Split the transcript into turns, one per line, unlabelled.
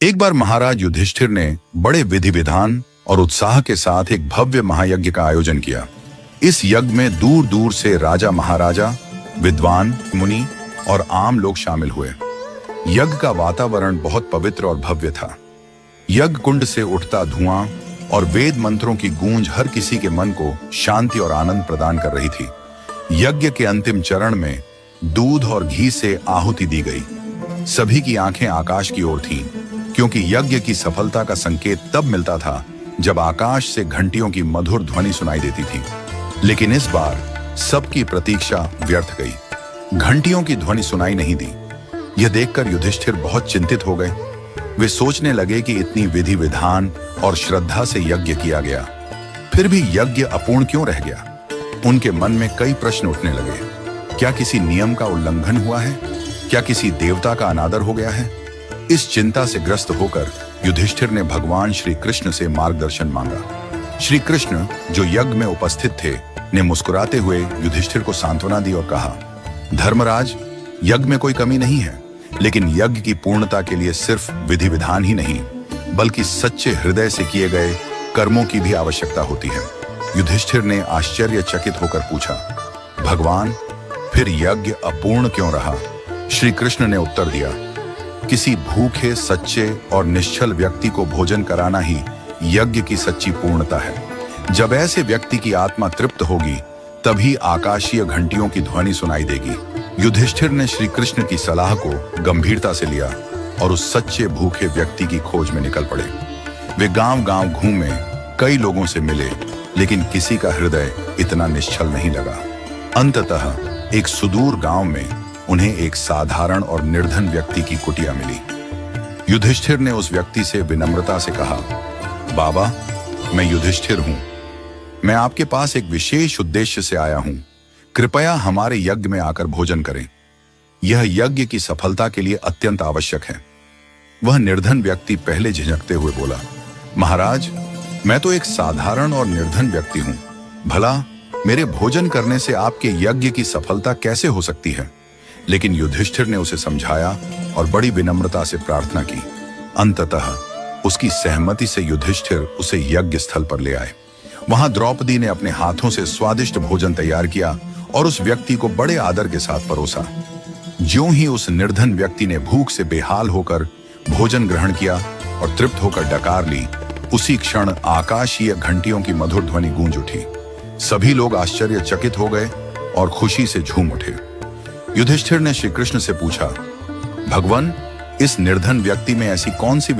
एक बार महाराज युधिष्ठिर ने बड़े विधि विधान और उत्साह के साथ एक भव्य महायज्ञ का आयोजन किया। इस यज्ञ में दूर दूर से राजा महाराजा, विद्वान, मुनि और आम लोग शामिल हुए। यज्ञ का वातावरण बहुत पवित्र और भव्य था। यज्ञ कुंड से उठता धुआं और वेद मंत्रों की गूंज हर किसी के मन को शांति और आनंद प्रदान कर रही थी। यज्ञ के अंतिम चरण में दूध और घी से आहुति दी गई। सभी की आंखें आकाश की ओर थीं, क्योंकि यज्ञ की सफलता का संकेत तब मिलता था जब आकाश से घंटियों की मधुर ध्वनि सुनाई देती थी। लेकिन इस बार सबकी प्रतीक्षा व्यर्थ गई। घंटियों की ध्वनि सुनाई नहीं दी। यह देखकर युधिष्ठिर बहुत चिंतित हो गए। वे सोचने लगे कि इतनी विधि विधान और श्रद्धा से यज्ञ किया गया, फिर भी यज्ञ अपूर्ण क्यों रह गया। उनके मन में कई प्रश्न उठने लगे। क्या किसी नियम का उल्लंघन हुआ है? क्या किसी देवता का अनादर हो गया है? इस चिंता से ग्रस्त होकर युधिष्ठिर ने भगवान श्री कृष्ण से मार्गदर्शन मांगा। श्री कृष्ण, जो यज्ञ में उपस्थित थे, ने मुस्कुराते हुए युधिष्ठिर को सांत्वना दी और कहा, धर्मराज, यज्ञ में कोई कमी नहीं है, लेकिन यज्ञ की पूर्णता के लिए सिर्फ विधि विधान ही नहीं, बल्कि सच्चे हृदय से किए गए कर्मों की भी आवश्यकता होती है। युधिष्ठिर ने आश्चर्यचकित होकर पूछा, भगवान, फिर यज्ञ अपूर्ण क्यों रहा? श्री कृष्ण ने उत्तर दिया, किसी भूखे, सच्चे और निश्चल व्यक्ति को भोजन कराना ही यज्ञ की सच्ची पूर्णता है। जब ऐसे व्यक्ति की आत्मा तृप्त होगी, तभी आकाशीय घंटियों की ध्वनि सुनाई देगी। युधिष्ठिर ने श्री कृष्ण की सलाह को गंभीरता से लिया और उस सच्चे भूखे व्यक्ति की खोज में निकल पड़े। वे गांव-गांव घूमे, कई लोगों से मिले, लेकिन किसी का हृदय इतना निश्चल नहीं लगा। अंततः एक सुदूर गांव में उन्हें एक साधारण और निर्धन व्यक्ति की कुटिया मिली। युधिष्ठिर ने उस व्यक्ति से विनम्रता से कहा, बाबा, मैं युधिष्ठिर हूं। मैं आपके पास एक विशेष उद्देश्य से आया हूं। कृपया हमारे यज्ञ में आकर भोजन करें। यह यज्ञ की सफलता के लिए अत्यंत आवश्यक है। वह निर्धन व्यक्ति पहले झिझकते हुए बोला, महाराज, मैं तो एक साधारण और निर्धन व्यक्ति हूं। भला मेरे भोजन करने से आपके यज्ञ की सफलता कैसे हो सकती है? लेकिन युधिष्ठिर ने उसे समझाया और बड़ी विनम्रता से प्रार्थना की। अंततः उसकी सहमति से युधिष्ठिर उसे यज्ञ स्थल पर ले आए। वहां द्रौपदी ने अपने हाथों से स्वादिष्ट भोजन तैयार किया और उस व्यक्ति को बड़े आदर के साथ परोसा। ज्यों ही उस निर्धन व्यक्ति ने भूख से बेहाल होकर भोजन ग्रहण किया और तृप्त होकर डकार ली, उसी क्षण आकाशीय घंटियों की मधुर ध्वनि गूंज उठी। सभी लोग आश्चर्यचकित हो गए और खुशी से झूम उठे। युधिष्ठिर ने श्री कृष्ण से पूछा, भगवान, इस निर्धन व्यक्ति में ऐसी कौन सी